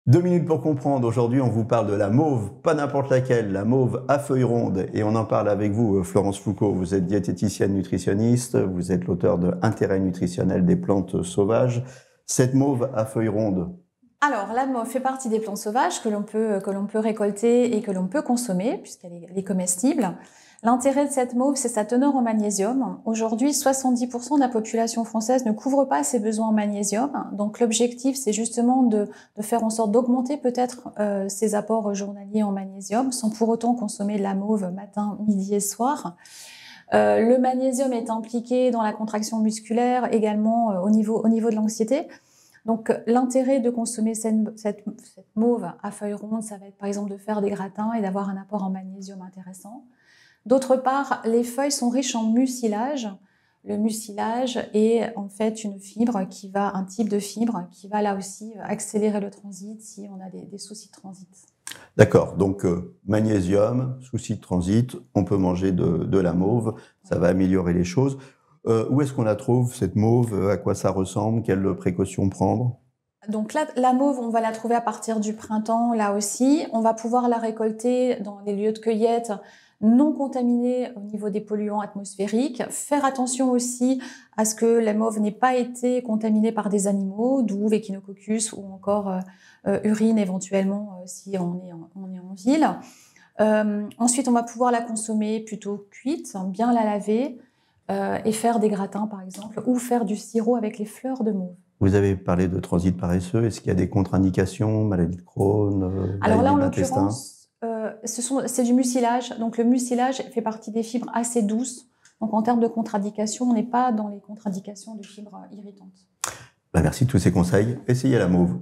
Deux minutes pour comprendre. Aujourd'hui, on vous parle de la mauve, pas n'importe laquelle, la mauve à feuilles rondes. Et on en parle avec vous, Florence Foucault. Vous êtes diététicienne nutritionniste, vous êtes l'auteur de Intérêt nutritionnel des plantes sauvages. Cette mauve à feuilles rondes. Alors, la mauve fait partie des plantes sauvages que l'on peut récolter et que l'on peut consommer, puisqu'elle est comestible. L'intérêt de cette mauve, c'est sa teneur en magnésium. Aujourd'hui, 70% de la population française ne couvre pas ses besoins en magnésium. Donc, l'objectif, c'est justement de faire en sorte d'augmenter peut-être ses apports journaliers en magnésium, sans pour autant consommer de la mauve matin, midi et soir. Le magnésium est impliqué dans la contraction musculaire, également au niveau de l'anxiété. Donc, l'intérêt de consommer cette mauve à feuilles rondes, ça va être par exemple de faire des gratins et d'avoir un apport en magnésium intéressant. D'autre part, les feuilles sont riches en mucilage. Le mucilage est en fait un type de fibre qui va là aussi accélérer le transit si on a des soucis de transit. D'accord, donc magnésium, souci de transit, on peut manger de la mauve, ça va améliorer les choses. Où est-ce qu'on la trouve, cette mauve? À quoi ça ressemble? Quelles précautions prendre? Donc là, la mauve, on va la trouver à partir du printemps, là aussi. On va pouvoir la récolter dans les lieux de cueillette non contaminés au niveau des polluants atmosphériques. Faire attention aussi à ce que la mauve n'ait pas été contaminée par des animaux, d'où l'Echinococcus ou encore urine éventuellement si on est en ville. Ensuite, on va pouvoir la consommer plutôt cuite, bien la laver et faire des gratins par exemple, ou faire du sirop avec les fleurs de mauve. Vous avez parlé de transit paresseux. Est-ce qu'il y a des contre-indications, maladie de Crohn, Alors là, maladie en de l'intestin? l'occurrence, c'est du mucilage. Donc le mucilage fait partie des fibres assez douces. Donc en termes de contre-indications, on n'est pas dans les contre-indications de fibres irritantes. Merci de tous ces conseils. Essayez la mauve.